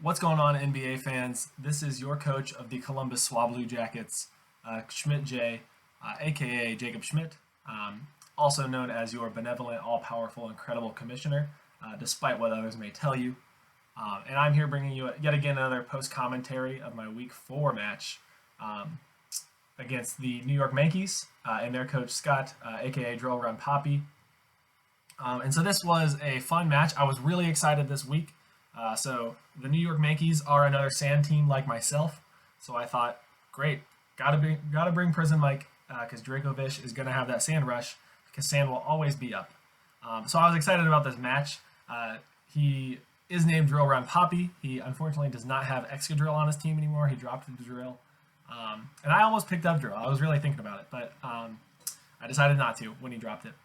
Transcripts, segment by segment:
What's going on, NBA fans? This is your coach of the Columbus Swablu Jackets, Schmitt J, aka Jacob Schmitt, also known as your benevolent, all-powerful, incredible commissioner, despite what others may tell you. And I'm here bringing you yet again another post-commentary of my Week 4 match against the New York Mankeys and their coach Scott, aka Drill Run Poppy. And so this was a fun match. I was really excited this week. So the New York Mankeys are another sand team like myself. So I thought, great, gotta bring Prison Mike because Dracovish is gonna have that sand rush because sand will always be up. So I was excited about this match. He is named Drill Run Poppy. He unfortunately does not have Excadrill on his team anymore. He dropped the drill. And I almost picked up drill. I was really thinking about it, but I decided not to when he dropped it.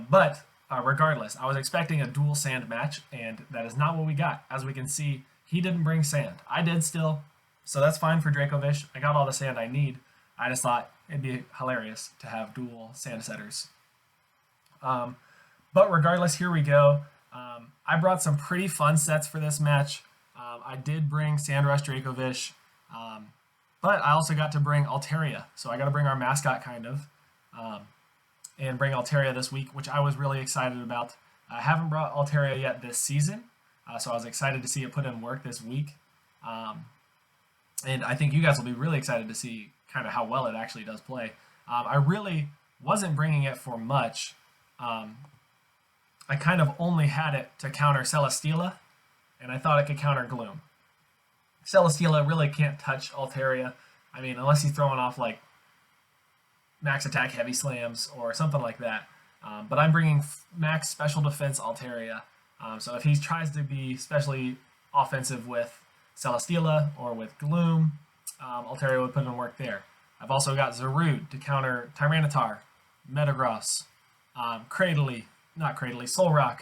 But regardless, I was expecting a dual sand match, and that is not what we got. As we can see, he didn't bring sand. I did still, so that's fine for Dracovish. I got all the sand I need. I just thought it'd be hilarious to have dual sand setters. But regardless, here we go. I brought some pretty fun sets for this match. I did bring Sandrush Dracovish, but I also got to bring Altaria. So I got to bring our mascot, kind of. And bring Altaria this week, which I was really excited about. I haven't brought Altaria yet this season, so I was excited to see it put in work this week. And I think you guys will be really excited to see kind of how well it actually does play. I really wasn't bringing it for much. I kind of only had it to counter Celesteela, and I thought it could counter Gloom. Celesteela really can't touch Altaria. I mean, unless he's throwing off like max attack heavy slams or something like that. But I'm bringing max special defense Altaria. So if he tries to be especially offensive with Celesteela or with Gloom, Altaria would put in work there. I've also got Zarude to counter Tyranitar, Metagross, Solrock.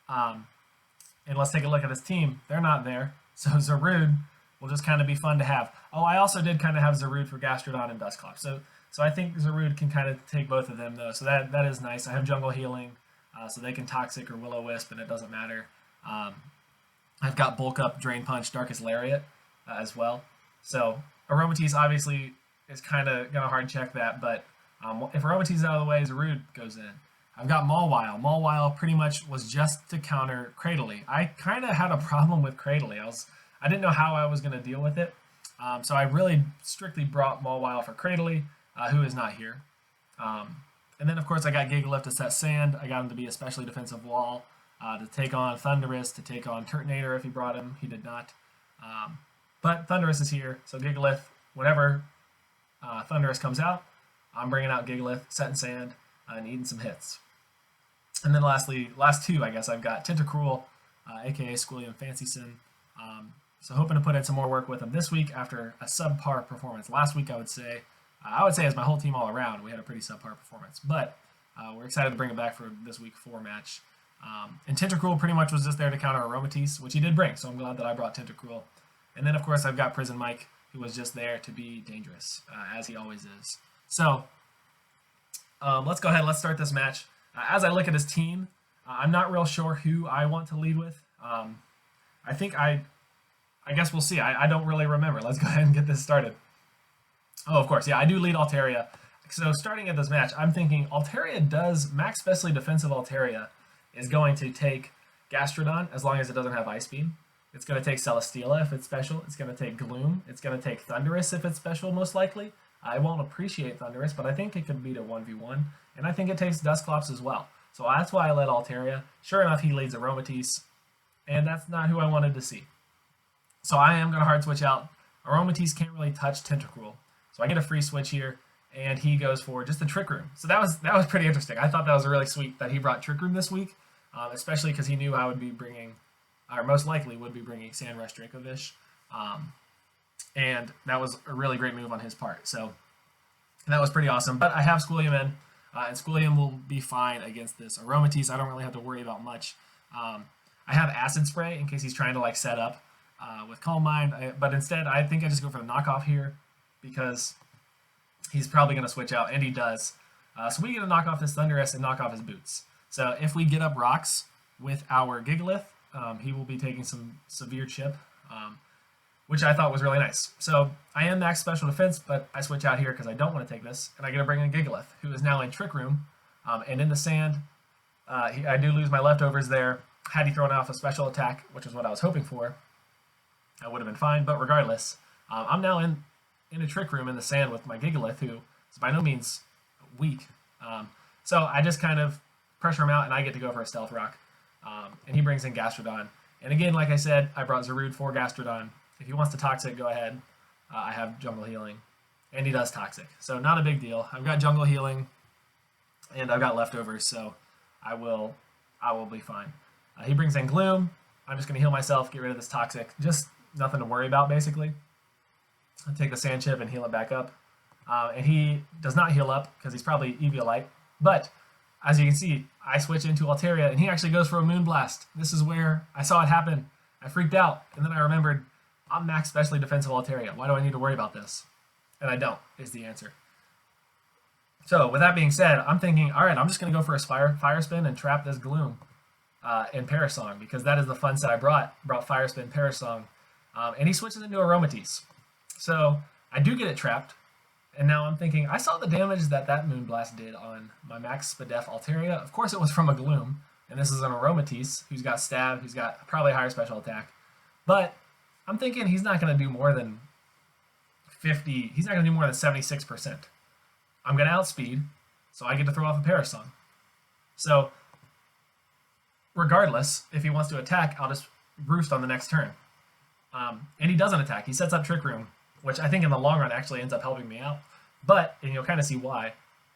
And let's take a look at his team. They're not there. So Zarude will just kind of be fun to have. Oh, I also did kind of have Zarude for Gastrodon and Dusclops. So I think Zarude can kind of take both of them, though. So that is nice. I have Jungle Healing, so they can Toxic or Will-O-Wisp, and it doesn't matter. I've got Bulk Up, Drain Punch, Darkest Lariat as well. So Aromatisse obviously is kind of going to hard check that, but if Aromatisse is out of the way, Zarude goes in. I've got Mawile. Mawile pretty much was just to counter Cradily. I kind of had a problem with Cradily. I didn't know how I was going to deal with it. So I really strictly brought Mawile for Cradily. Who is not here. And then, of course, I got Gigalith to set sand. I got him to be a specially defensive wall, to take on Thundurus, to take on Turtonator if he brought him. He did not. But Thundurus is here, so Gigalith, whenever Thundurus comes out, I'm bringing out Gigalith, setting sand, and eating some hits. And then lastly, last two, I guess, I've got Tentacruel, a.k.a. Squilliam Fancyson. So hoping to put in some more work with him this week after a subpar performance last week, I would say. As my whole team all around, we had a pretty subpar performance. But we're excited to bring it back for this Week 4 match. And Tentacruel pretty much was just there to counter Aromatisse, which he did bring, so I'm glad that I brought Tentacruel. And then, of course, I've got Prison Mike, who was just there to be dangerous, as he always is. So let's go ahead. Let's start this match. As I look at his team, I'm not real sure who I want to lead with. I guess we'll see. I don't really remember. Let's go ahead and get this started. Oh, of course, yeah, I do lead Altaria. So starting at this match, I'm thinking Altaria does, max specially defensive Altaria is going to take Gastrodon as long as it doesn't have Ice Beam. It's going to take Celesteela if it's special. It's going to take Gloom. It's going to take Thundurus if it's special, most likely. I won't appreciate Thundurus, but I think it could beat a 1v1. And I think it takes Dusclops as well. So that's why I led Altaria. Sure enough, he leads Aromatisse, and that's not who I wanted to see. So I am going to hard switch out. Aromatisse can't really touch Tentacruel. So I get a free switch here, and he goes for just a Trick Room. So that was pretty interesting. I thought that was really sweet that he brought Trick Room this week, especially because he knew I would be bringing, or most likely would be bringing Sandrush Dracovish. And that was a really great move on his part. So that was pretty awesome. But I have Squilliam in, and Squilliam will be fine against this Aromatisse. I don't really have to worry about much. I have Acid Spray in case he's trying to set up with Calm Mind, but instead I think I just go for the knockoff here, because he's probably going to switch out, and he does. So we get to knock off this Thundurus and knock off his boots. So if we get up rocks with our Gigalith, he will be taking some severe chip which I thought was really nice. So I am max special defense, but I switch out here because I don't want to take this, and I get to bring in Gigalith, who is now in Trick Room, and in the sand. I do lose my leftovers there. Had he thrown off a special attack, which is what I was hoping for, I would have been fine. But regardless, I'm now in a Trick Room in the sand with my Gigalith, who is by no means weak. So I just kind of pressure him out, and I get to go for a Stealth Rock. And he brings in Gastrodon. And again, like I said, I brought Zarude for Gastrodon. If he wants to Toxic, go ahead. I have Jungle Healing. And he does Toxic. So not a big deal. I've got Jungle Healing, and I've got leftovers, so I will be fine. He brings in Gloom. I'm just going to heal myself, get rid of this Toxic. Just nothing to worry about, basically. I'll take the Sand Chip and heal it back up. And he does not heal up because he's probably Eviolite. But as you can see, I switch into Altaria, and he actually goes for a Moonblast. This is where I saw it happen. I freaked out, and then I remembered, I'm max specially defensive Altaria. Why do I need to worry about this? And I don't, is the answer. So with that being said, I'm thinking, all right, I'm just going to go for a Fire Spin and trap this Gloom in Parasong, because that is the fun set I brought. Brought Fire Spin, Parasong, and he switches into Aromatisse. So I do get it trapped. And now I'm thinking, I saw the damage that Moonblast did on my max Spadef Altaria. Of course it was from a Gloom, and this is an Aromatisse who's got Stab, who's got probably a higher special attack. But I'm thinking he's not going to do more than 50, he's not going to do more than 76%. I'm going to outspeed, so I get to throw off a Parasong. So regardless, if he wants to attack, I'll just Roost on the next turn. And he doesn't attack. He sets up Trick Room, which I think in the long run actually ends up helping me out. But, and you'll kind of see why.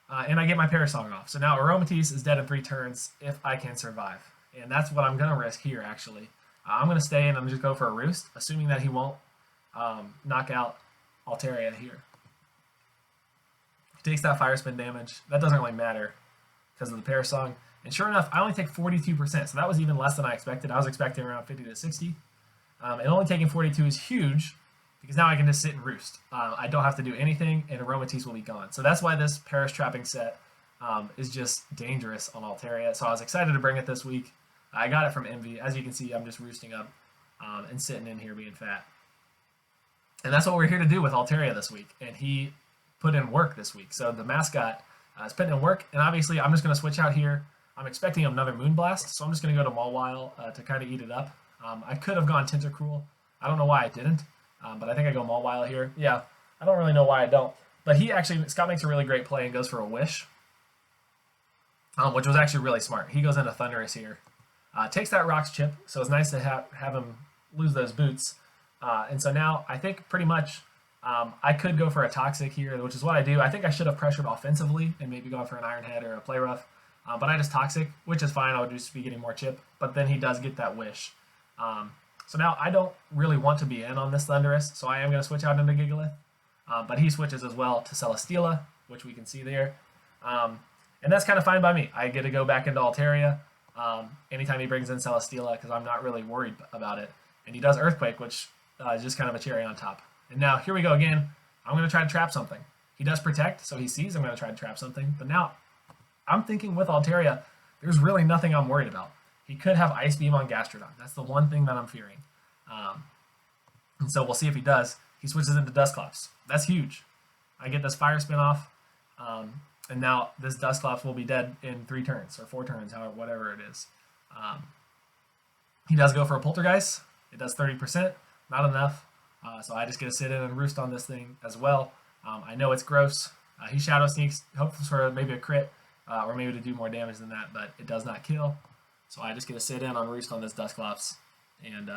And I get my Parasong off. So now Aromatisse is dead in 3 turns if I can survive. And that's what I'm going to risk here, actually. I'm going to stay and I'm just go for a Roost, assuming that he won't knock out Altaria here. He takes that Fire Spin damage. That doesn't really matter because of the Parasong. And sure enough, I only take 42%. So that was even less than I expected. I was expecting around 50 to 60. And only taking 42 is huge, because now I can just sit and roost. I don't have to do anything, and Aromatisse will be gone. So that's why this Paris Trapping set is just dangerous on Altaria. So I was excited to bring it this week. I got it from Envy. As you can see, I'm just roosting up and sitting in here being fat. And that's what we're here to do with Altaria this week. And he put in work this week. So the mascot is putting in work, and obviously I'm just going to switch out here. I'm expecting another Moonblast, so I'm just going to go to Mawile to kind of eat it up. I could have gone Tentacruel. I don't know why I didn't. But I think I go Mawile here. Yeah, I don't really know why I don't. But Scott makes a really great play and goes for a Wish, which was actually really smart. He goes into Thundurus here. Takes that Rocks Chip, so it's nice to have him lose those boots. And so now I think pretty much I could go for a Toxic here, which is what I do. I think I should have pressured offensively and maybe gone for an Iron Head or a Play Rough. But I just Toxic, which is fine. I would just be getting more chip. But then he does get that Wish. So now I don't really want to be in on this Thundurus, so I am going to switch out into Gigalith. But he switches as well to Celesteela, which we can see there. And that's kind of fine by me. I get to go back into Altaria anytime he brings in Celesteela, because I'm not really worried about it. And he does Earthquake, which is just kind of a cherry on top. And now here we go again. I'm going to try to trap something. He does Protect, so he sees I'm going to try to trap something. But now I'm thinking with Altaria, there's really nothing I'm worried about. He could have Ice Beam on Gastrodon. That's the one thing that I'm fearing. And so we'll see if he does. He switches into Dusclops. That's huge. I get this Fire Spin off, and now this Dusclops will be dead in 3 turns, or 4 turns, however, whatever it is. He does go for a Poltergeist. It does 30%. Not enough. So I just get to sit in and roost on this thing as well. I know it's gross. He Shadow Sneaks, hopefully for maybe a crit, or maybe to do more damage than that, but it does not kill. So I just get to sit in on roost on this Dusclops, and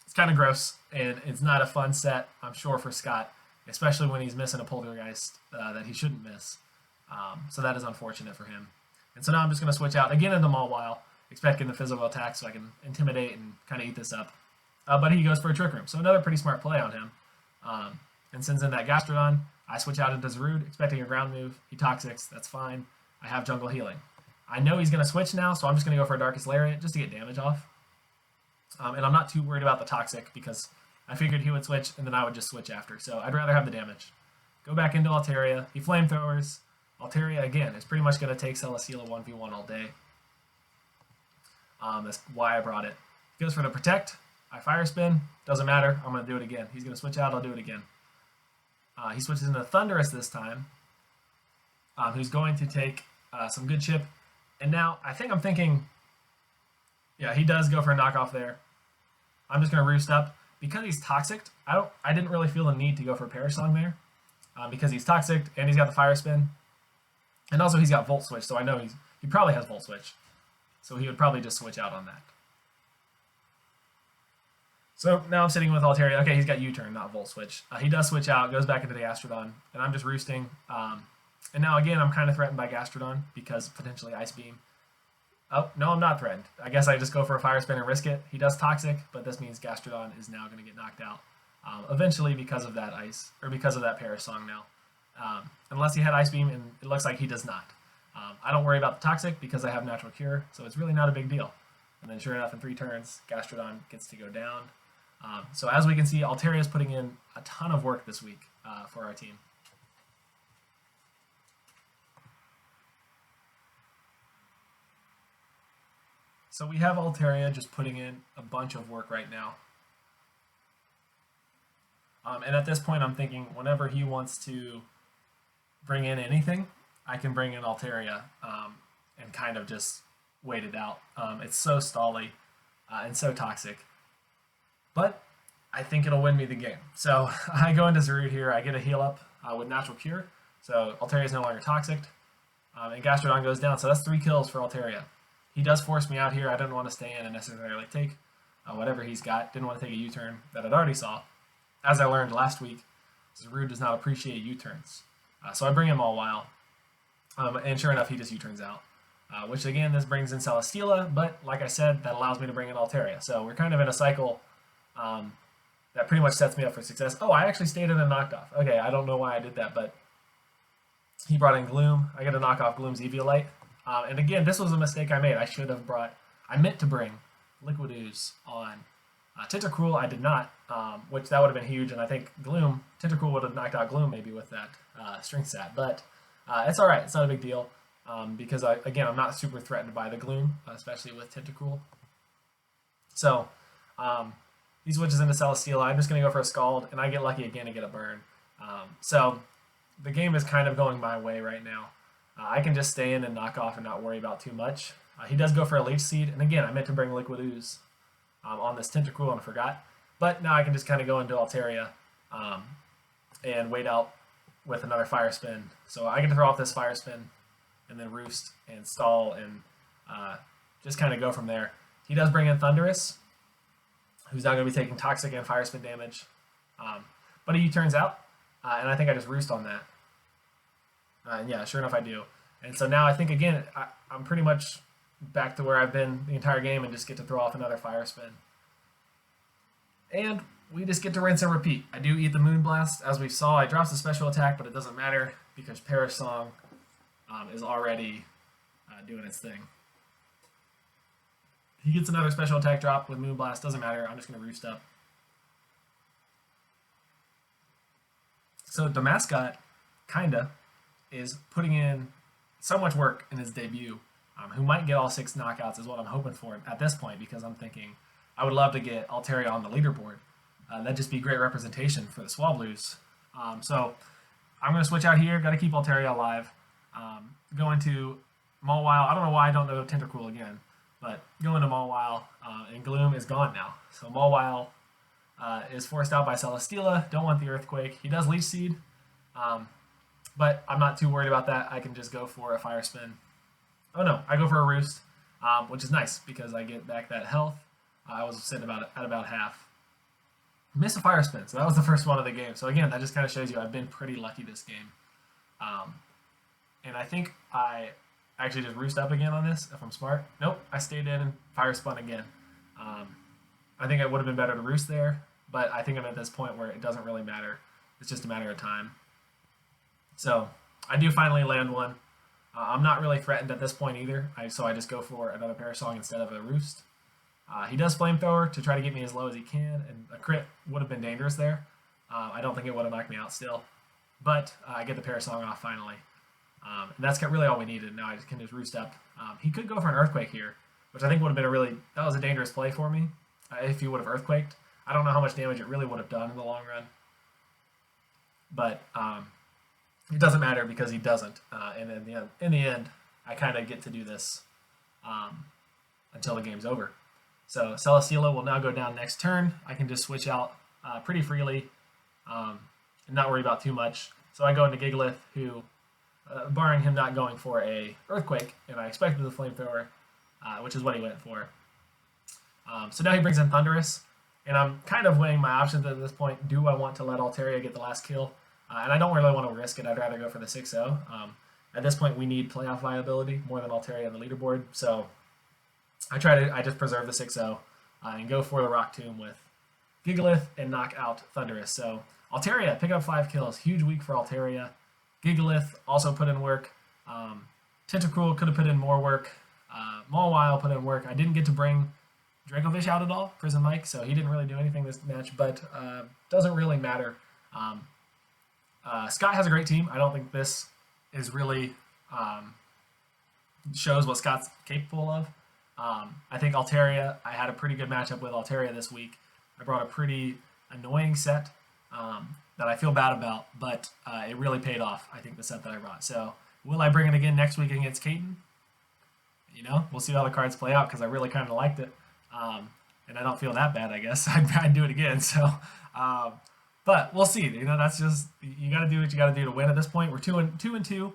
it's kind of gross, and it's not a fun set, I'm sure, for Scott, especially when he's missing a Poltergeist that he shouldn't miss. So that is unfortunate for him. And so now I'm just going to switch out again into Mawile, expecting the physical attack so I can intimidate and kind of eat this up. But he goes for a Trick Room, so another pretty smart play on him. And sends in that Gastrodon. I switch out into Zarude, expecting a ground move. He Toxics, that's fine. I have Jungle Healing. I know he's going to switch now, so I'm just going to go for a Darkest Lariat just to get damage off. And I'm not too worried about the Toxic because I figured he would switch and then I would just switch after. So I'd rather have the damage. Go back into Altaria. He Flamethrowers. Altaria, again, is pretty much going to take Celesteela 1v1 all day. That's why I brought it. He goes for the Protect. I fire spin, doesn't matter. I'm going to do it again. He's going to switch out, I'll do it again. He switches into Thunderous this time, who's going to take some good chip. And now I'm thinking, yeah, he does go for a knockoff there. I'm just going to roost up. Because he's toxic, I didn't really feel the need to go for a Perish Song there. Because he's toxic and he's got the fire spin. And also he's got Volt Switch, so I know he probably has Volt Switch. So he would probably just switch out on that. So now I'm sitting with Altaria. Okay, he's got U-turn, not Volt Switch. He does switch out, goes back into the Gastrodon, and I'm just roosting. And now again, I'm kind of threatened by Gastrodon because potentially Ice Beam. Oh, no, I'm not threatened. I guess I just go for a Fire Spin and risk it. He does Toxic, but this means Gastrodon is now going to get knocked out. Eventually because of that because of that Perish Song now. Unless he had Ice Beam, and it looks like he does not. I don't worry about the Toxic because I have Natural Cure, so it's really not a big deal. And then sure enough, in 3 turns, Gastrodon gets to go down. So as we can see, Altaria is putting in a ton of work this week for our team. So we have Altaria just putting in a bunch of work right now. And at this point, I'm thinking whenever he wants to bring in anything, I can bring in Altaria and kind of just wait it out. It's so stally and so toxic. But I think it'll win me the game. So I go into Zarude here. I get a heal up with Natural Cure. So Altaria is no longer toxic. And Gastrodon goes down. So that's 3 kills for Altaria. He does force me out here. I didn't want to stay in and necessarily take whatever he's got. Didn't want to take a U-turn that I'd already saw. As I learned last week, Zarude does not appreciate U-turns. So I bring him all while. And sure enough, he just U-turns out. Which again, this brings in Celesteela, but like I said, that allows me to bring in Altaria. So we're kind of in a cycle that pretty much sets me up for success. Oh, I actually stayed in a knocked off. Okay, I don't know why I did that, but he brought in Gloom. I get to knock off Gloom's Eviolite. And again, this was a mistake I made. I meant to bring Liquid Ooze on Tentacruel. I did not, which that would have been huge. And I think Tentacruel would have knocked out Gloom maybe with that Strength Stat. But it's all right. It's not a big deal because, I'm not super threatened by the Gloom, especially with Tentacruel. So he switches into Celesteela. I'm just going to go for a Scald, and I get lucky again to get a burn. So the game is kind of going my way right now. I can just stay in and knock off and not worry about too much. He does go for a Leech Seed, and again, I meant to bring Liquid Ooze on this Tentacruel and I forgot. But now I can just kind of go into Altaria and wait out with another Fire Spin. So I get to throw off this Fire Spin and then Roost and Stall and just kind of go from there. He does bring in Thunderous, who's now going to be taking Toxic and Fire Spin damage. But he turns out, and I think I just Roost on that. And yeah, sure enough I do. And so now I think, again, I'm pretty much back to where I've been the entire game and just get to throw off another Fire Spin. And we just get to rinse and repeat. I do eat the Moonblast. As we saw, I drops the special attack, but it doesn't matter because Perish Song is already doing its thing. He gets another special attack drop with Moonblast. Doesn't matter. I'm just going to Roost up. So the mascot, kinda, is putting in so much work in his debut, who might get all 6 knockouts is what I'm hoping for at this point, because I'm thinking I would love to get Altaria on the leaderboard. That'd just be great representation for the Swablus. So I'm going to switch out here. Got to keep Altaria alive. Go into Mawile. I don't know why I don't know Tentacruel again, but go into Mawile, and Gloom is gone now. So Mawile is forced out by Celesteela. Don't want the Earthquake. He does Leech Seed. But I'm not too worried about that. I can just go for a Fire Spin. Oh no, I go for a Roost, which is nice because I get back that health. I was sitting at about half. Miss a Fire Spin, so that was the first one of the game. So again, that just kind of shows you I've been pretty lucky this game. And I think I actually just Roost up again on this if I'm smart. Nope, I stayed in and Fire Spun again. I think it would have been better to Roost there, but I think I'm at this point where it doesn't really matter. It's just a matter of time. So I do finally land one. I'm not really threatened at this point either, so I just go for another Perish Song instead of a Roost. He does Flamethrower to try to get me as low as he can, and a crit would have been dangerous there. I don't think it would have knocked me out still, but I get the Perish Song off finally. And that's really all we needed. Now I can just Roost up. He could go for an Earthquake here, which I think would have been that was a dangerous play for me. if he would have earthquaked. I don't know how much damage it really would have done in the long run, but it doesn't matter because he doesn't. And in the end, I kind of get to do this until the game's over. So Celesteela will now go down next turn. I can just switch out pretty freely and not worry about too much. So I go into Gigalith, who, barring him not going for a Earthquake, and I expected the Flamethrower, which is what he went for. So now he brings in Thunderous, and I'm kind of weighing my options at this point. Do I want to let Altaria get the last kill? And I don't really want to risk it. I'd rather go for the 6-0. At this point, we need playoff viability more than Altaria on the leaderboard. So I just preserve the 6-0 and go for the Rock Tomb with Gigalith and knock out Thunderous. So Altaria, pick up 5 kills. Huge week for Altaria. Gigalith also put in work. Tentacruel could have put in more work. Mawile put in work. I didn't get to bring Dracovish out at all, Prison Mike, so he didn't really do anything this match, but doesn't really matter. Scott has a great team. I don't think this is really shows what Scott's capable of. I think Altaria, I had a pretty good matchup with Altaria this week. I brought a pretty annoying set that I feel bad about, but it really paid off, I think, the set that I brought. So will I bring it again next week against Caton? You know, we'll see how the cards play out because I really kind of liked it. And I don't feel that bad, I guess. I'd do it again. So, but we'll see. You know, that's just, you got to do what you got to do to win at this point. We're 2-2.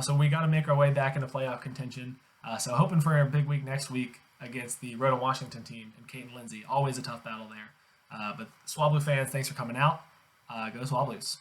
So we got to make our way back into playoff contention. So hoping for a big week next week against the Rhoda Washington team and Kate and Lindsay. Always a tough battle there. But Swablu fans, thanks for coming out. Go Swablus.